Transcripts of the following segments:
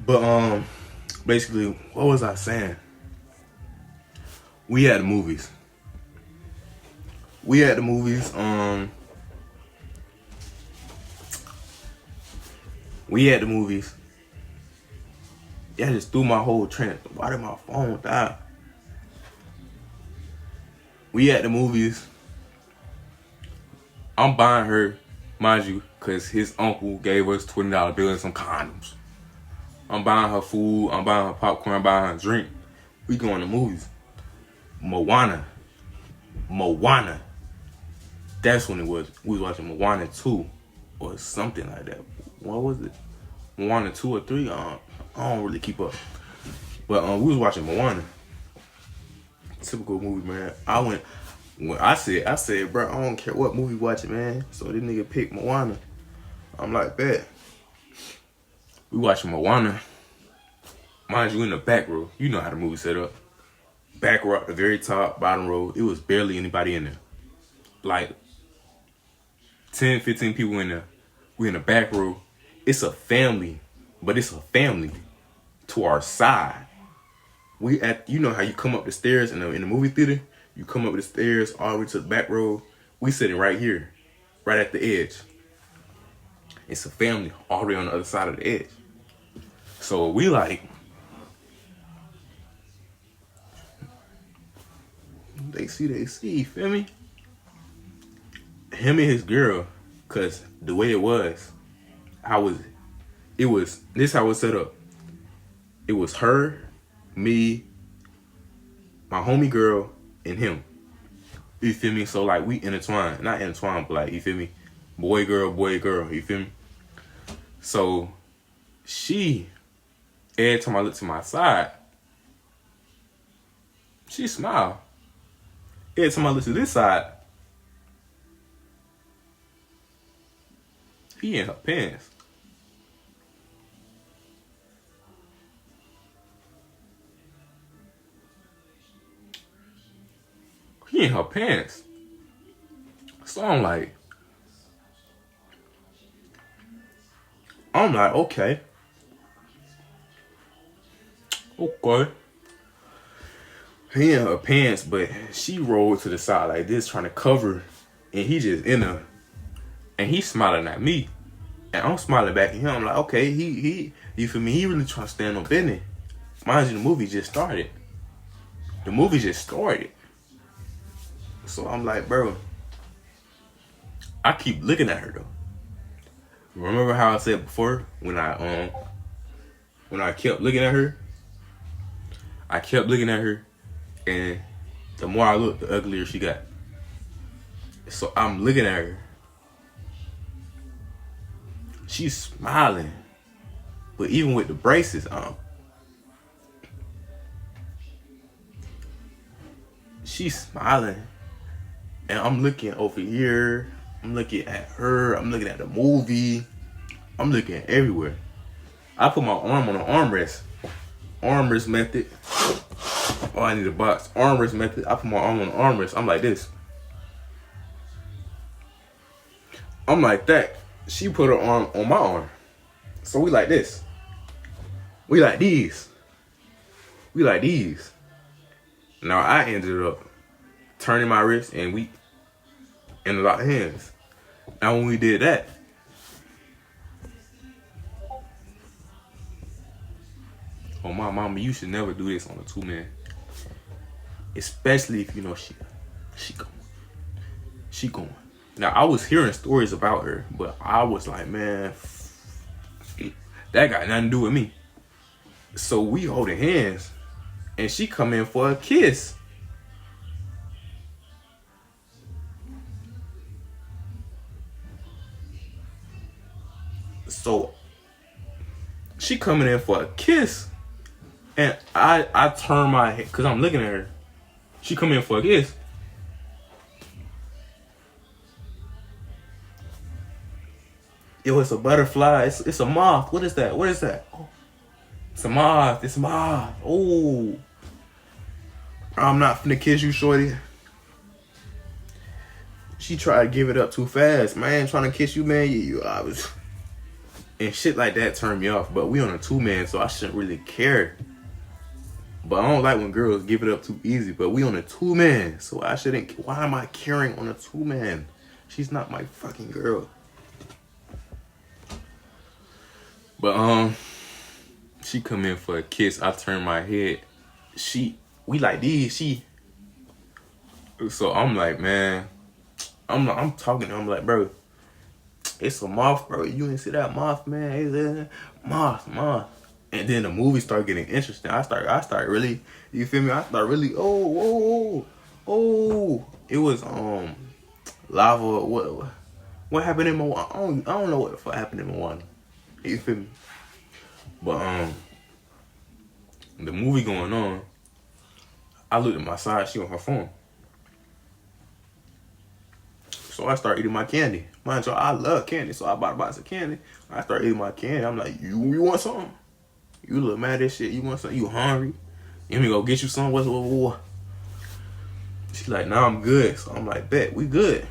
But basically, what was I saying? We had the movies. We had the movies. We had the movies. Yeah, I just threw my whole train. Why did my phone die? We at the movies. I'm buying her, mind you, because his uncle gave us $20 bill and some condoms. I'm buying her food. I'm buying her popcorn. I'm buying her drink. We going to movies. Moana. That's when it was. We was watching Moana 2 or something like that. What was it? Moana 2 or 3? I don't really keep up. But we was watching Moana. Typical movie, man. I said, bro, I don't care what movie watching, man. So this nigga picked Moana. I'm like, bet. We watching Moana. Mind you, in the back row. You know how the movie set up. Back row at the very top, bottom row. It was barely anybody in there. Like 10, 15 people in there. We in the back row. It's a family. But it's a family to our side. You know how you come up the stairs in the movie theater? You come up the stairs all the way to the back row. We sitting right here. Right at the edge. It's a family all the way on the other side of the edge. So we like, they see, you feel me? Him and his girl, cause the way it was, this how it was set up. It was her, me, my homie girl, and him. You feel me? So like we intertwined. Not intertwined, but like, you feel me? Boy, girl, you feel me? So every time I look to my side, she smiled. Every time I look to this side, he in her pants. He in her pants. So I'm like, okay. He in her pants, but she rolled to the side like this, trying to cover, and he just in her, and he smiling at me, and I'm smiling back at him. I'm like, okay, he, you feel me? He really trying to stand on business. Mind you, the movie just started. So I'm like, bro, I keep looking at her though. Remember how I said before when I kept looking at her? I kept looking at her, and the more I looked, the uglier she got. So I'm looking at her. She's smiling, but even with the braces on, she's smiling. And I'm looking over here. I'm looking at her. I'm looking at the movie. I'm looking everywhere. I put my arm on an armrest. Armrest method. Oh, I need a box. Armrest method. I put my arm on an armrest. I'm like this. I'm like that. She put her arm on my arm. So we like this. We like these. Now I ended up turning my wrist and we locked hands. Now when we did that, oh my mama, you should never do this on a 2-man. Especially if you know she going. Now I was hearing stories about her, but I was like, man, that got nothing to do with me. So we holding hands, and she come in for a kiss. So she coming in for a kiss, and I turn my head because I'm looking at her. She come in for a kiss. Yo, it's a butterfly. It's a moth. What is that? Oh, it's a moth. Oh, I'm not finna kiss you, shorty. She tried to give it up too fast, man. Trying to kiss you, man. I was. And shit like that turned me off. But we on a 2-man, so I shouldn't really care. But I don't like when girls give it up too easy. But we on a 2-man, so I shouldn't. Why am I caring on a 2-man? She's not my fucking girl. But she come in for a kiss. I turn my head. We like these. So I'm like, man. I'm talking to him like, bro. It's a moth, bro. You didn't see that moth, man. It's a moth. And then the movie started getting interesting. I start really, you feel me? I start really, oh. It was lava. What happened in Moana? I don't know what the fuck happened in Moana. You feel me? But the movie going on. I looked at my side. She on her phone. So I start eating my candy. Mind you, I love candy, so I bought a box of candy. I start eating my candy. I'm like, you want something? You look mad at shit. You want something? You hungry? Let me go get you some. What? She's like, nah, I'm good. So I'm like, bet, we good.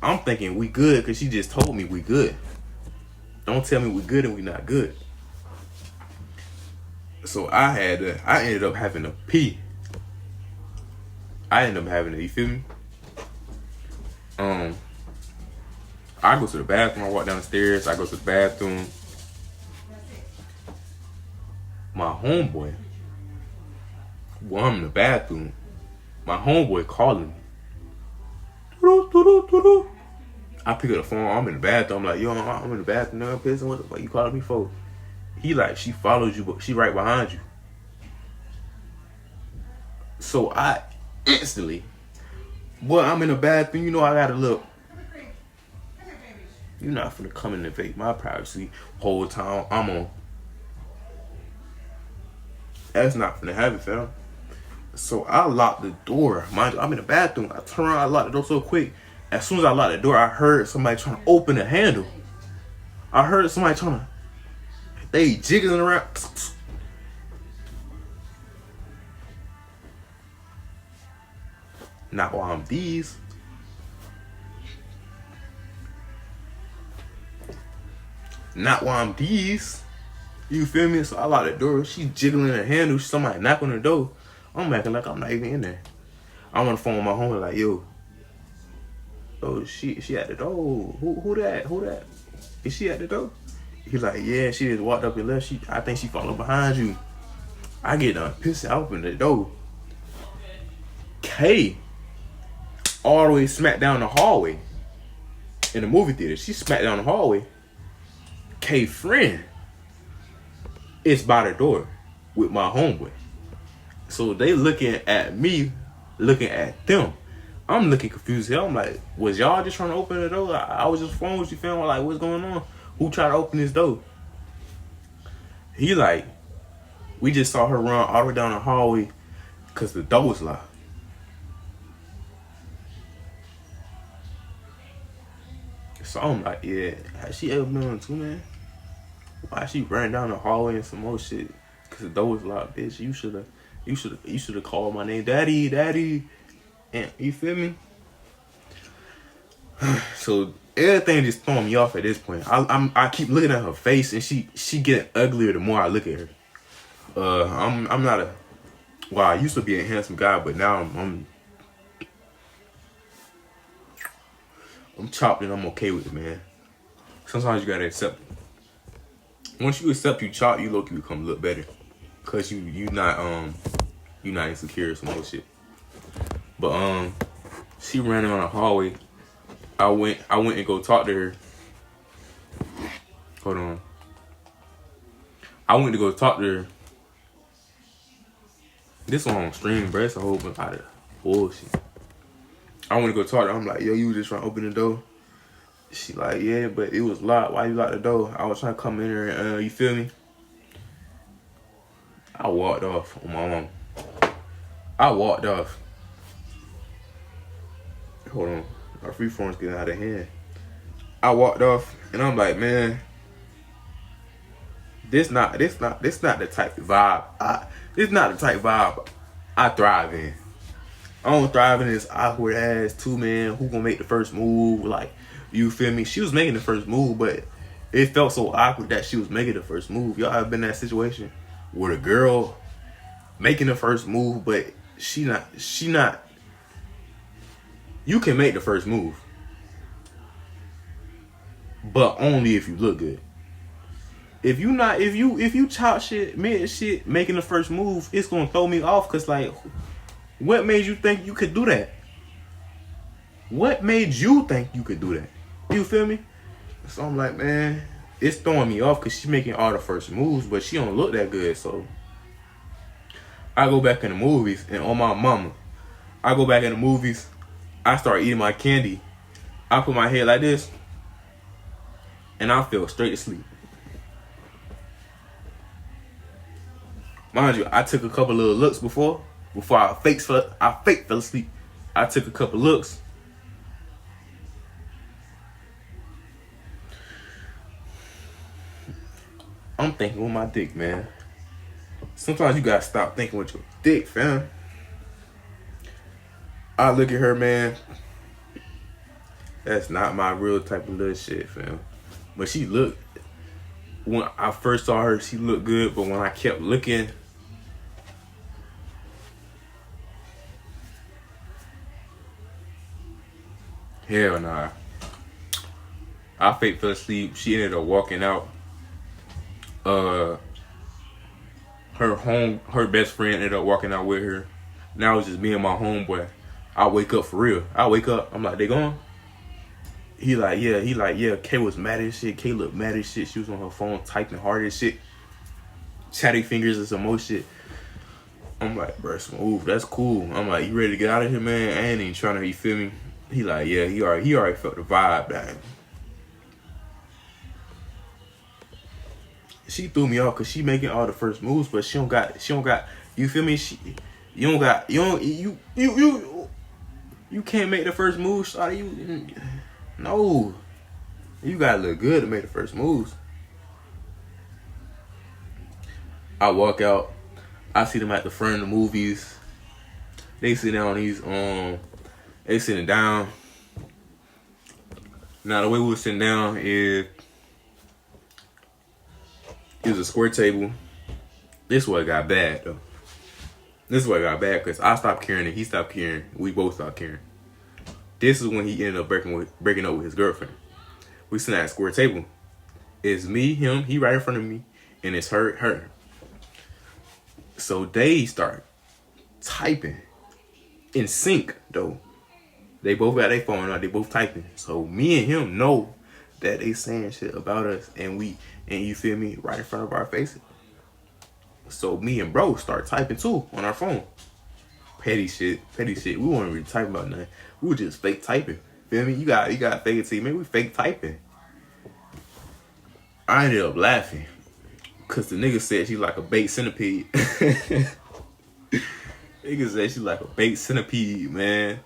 I'm thinking we good because she just told me we good. Don't tell me we good and we not good. So I ended up having to pee. I ended up having to, you feel me? I go to the bathroom. I walk down the stairs. I go to the bathroom. My homeboy, well, I'm in the bathroom. My homeboy calling me. I pick up the phone. I'm in the bathroom. I'm like, yo, I'm in the bathroom. I'm pissing. What the fuck you calling me for? He like, she follows you, but she right behind you. So I instantly, boy, I'm in the bathroom. You know I gotta look. You're not finna come and invade my privacy whole time I'm on. That's not finna happen, fam. So I locked the door. Mind you, I'm in the bathroom. I turn around, I lock the door so quick. As soon as I locked the door, I heard somebody trying to open the handle. I heard somebody trying to, they jiggling around. Not while I'm these. Not while I'm these. You feel me? So I lock the door. She jiggling the handle. Somebody knock on the door. I'm acting like I'm not even in there. I'm on the phone with my homie like, yo. Oh, she at the door. Who that? Is she at the door? He's like, yeah, she just walked up and left. I think she followed behind you. I get done pissed. I open the door. K all the way smacked down the hallway. In the movie theater. She smacked down the hallway. K friend is by the door with my homeboy. So they looking at me, looking at them. I'm looking confused. I'm like, was y'all just trying to open the door? I was just phone with you, feeling like, what's going on? Who tried to open this door? He like, we just saw her run all the way down the hallway because the door was locked. So I'm like, yeah, has she ever been on 2-man? Why she ran down the hallway and some more shit? Cause the door was locked, bitch. You should have called my name, daddy. And you feel me? So everything just throwing me off at this point. I keep looking at her face and she getting uglier the more I look at her. I'm not a, well, I used to be a handsome guy, but now I'm chopped and I'm okay with it, man. Sometimes you gotta accept it. Once you accept you chop, you look, you become a little better. Cause you not insecure or some other shit. But she ran around the hallway. I went and go talk to her. Hold on. I went to go talk to her. This one on stream, bro. It's a whole bunch of bullshit. I went to go talk to her. I'm like, yo, you was just trying to open the door? She like, yeah, but it was locked. Why you locked the door? I was trying to come in here and, you feel me? I walked off on my mom. I walked off. Hold on. Our free form's getting out of hand. I walked off and I'm like, man, this not the type of vibe. This not the type of vibe I thrive in. I don't thrive in this awkward ass 2-man who gonna make the first move. Like, you feel me? She was making the first move, but It felt so awkward that she was making the first move. Y'all have been in that situation where the girl making the first move, but she not. You can make the first move, but only if you look good. If you chop shit, mid shit, making the first move, it's gonna throw me off. Cause like, what made you think you could do that? What made you think you could do that? You feel me? So I'm like, man, it's throwing me off because she's making all the first moves, but she don't look that good. So I go back in the movies, and on my mama, I go back in the movies, I start eating my candy. I put my head like this, and I fell straight to sleep. Mind you, I took a couple little looks before I fake fell asleep. I took a couple looks. I'm thinking with my dick, man. Sometimes you gotta stop thinking with your dick, fam. I look at her, man. That's not my real type of little shit, fam. But she looked, when I first saw her, she looked good. But when I kept looking, hell nah. I fake fell asleep. She ended up walking out. Her best friend ended up walking out with her. Now it's just me and my homeboy. I wake up for real. I wake up. I'm like, they gone? He like, yeah. Kay was mad as shit. Kay looked mad as shit. She was on her phone typing hard as shit. Chatty fingers and some more shit. I'm like, bro, smooth. That's cool. I'm like, you ready to get out of here, man? I ain't even trying to, you feel me? He like, yeah, he already felt the vibe, man. She threw me off because she making all the first moves, but she don't got, you feel me? You can't make the first move, shawty. No. You gotta look good to make the first moves. I walk out, I see them at the front of the movies. They sit down they sitting down. Now the way we were sitting down is, it was a square table. This one got bad though. This one got bad because I stopped caring and he stopped caring. We both stopped caring. This is when he ended up breaking up with his girlfriend. We sitting at a square table. It's me, him, he right in front of me, and it's her. So they start typing in sync though. They both got their phone out, they both typing. So me and him know that they saying shit about us, and you feel me, right in front of our faces. So me and bro start typing too on our phone. Petty shit. We weren't really typing about nothing. We were just fake typing. Feel me? You got fake it to you. Man, we fake typing. I ended up laughing because the nigga said she like a baked centipede. Nigga said she like a baked centipede, man.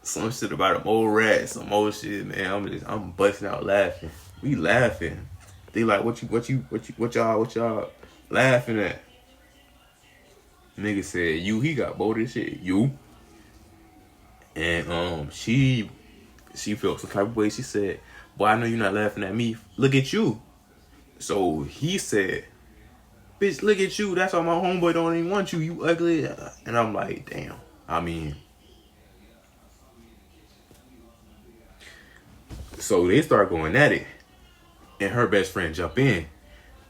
Some shit about a mole rat, some old shit, man. I'm busting out laughing. We laughing. They like, what y'all laughing at? Nigga said, he got bold as shit. You. And she felt some type of way. She said, boy, I know you're not laughing at me. Look at you. So he said, bitch, look at you. That's why my homeboy don't even want you. You ugly. And I'm like, damn. I mean, so they start going at it. And her best friend jump in.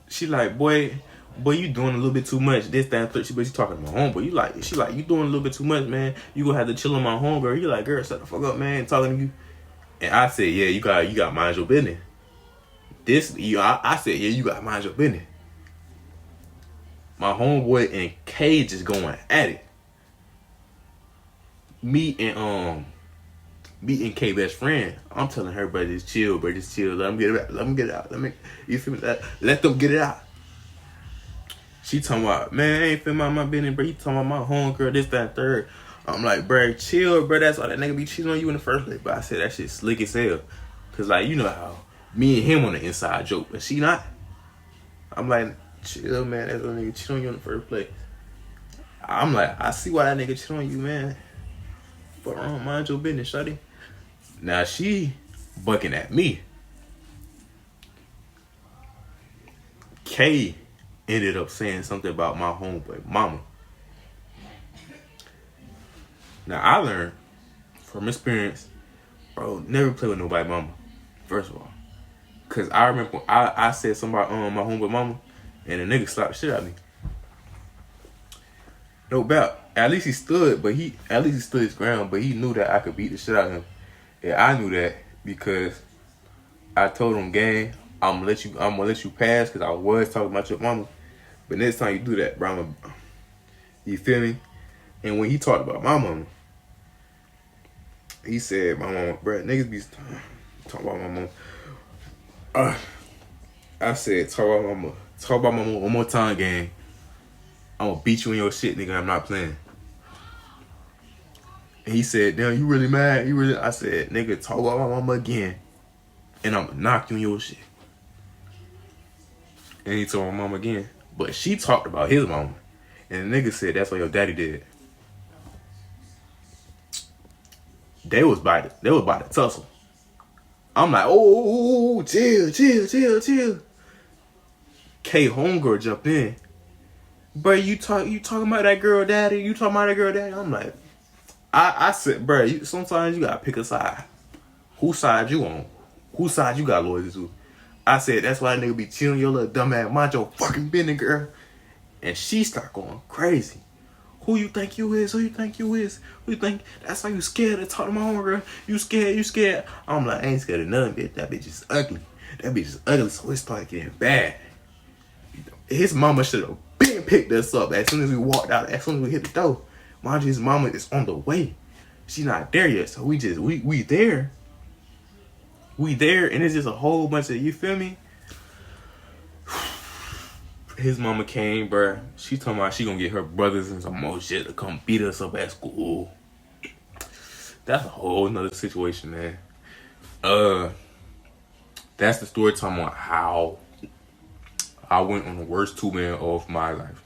She like, boy, you doing a little bit too much. This, that, and third. She talking to my homeboy. She like, you doing a little bit too much, man. You gonna have to chill on my homegirl. He like, girl, shut the fuck up, man. Talking to you. And I said, yeah, you got mind your business. I said, yeah, you got mind your business. My homeboy and Kay just going at it. Me and Kay best friend, I'm telling her, bro, just chill. Let them get it out. You feel me? Let them get it out. She talking about, man, I ain't feel my business, bro. You talking about my homegirl, this, that, and third. I'm like, bro, chill, bro. That's why that nigga be cheating on you in the first place. But I said that shit slick as hell. Cause like, you know how me and him on the inside joke, but she not. I'm like, chill, man. That's why that nigga cheat on you in the first place. I'm like, I see why that nigga cheat on you, man. But mind your business, shawty. Now she bucking at me. K ended up saying something about my homeboy mama. Now I learned from experience, bro, never play with nobody mama. First of all, cause I remember I said something about my homeboy mama, and the nigga slapped the shit out of me. No doubt. At least he stood his ground, but he knew that I could beat the shit out of him. And I knew that because I told him, gang, I'm gonna let you pass because I was talking about your mama. But next time you do that, bro, you feel me? And when he talked about my mama, he said, my mama, bro, niggas be talking about my mama. I said, talk about my mama one more time, gang. I'm gonna beat you in your shit, nigga. I'm not playing. And he said, damn, you really mad? I said, nigga, talk about my mama again. And I'm gonna knock you in your shit. And he told my mama again. But she talked about his mama. And the nigga said, that's what your daddy did. They was about to tussle. I'm like, oh, chill. K homegirl jumped in. Bro, you talking about that girl daddy? I'm like, I said, bro, sometimes you gotta pick a side. Whose side you on? Whose side you got loyalty to? I said, that's why that nigga be chilling your little dumb ass, mind your fucking business, girl. And she start going crazy. Who you think you is? Who you think? That's why you scared to talk to my homegirl? You scared? I'm like, I ain't scared of nothing, bitch. That bitch is ugly. So it started getting bad. His mama should have been picked us up as soon as we walked out, as soon as we hit the door. Mind you, his mama is on the way. She not there yet, so we there. We there, and it's just a whole bunch of, you feel me? His mama came, bruh. She talking about she gonna get her brothers and some more shit to come beat us up at school. That's a whole nother situation, man. That's the story time on how I went on the worst 2 man of my life.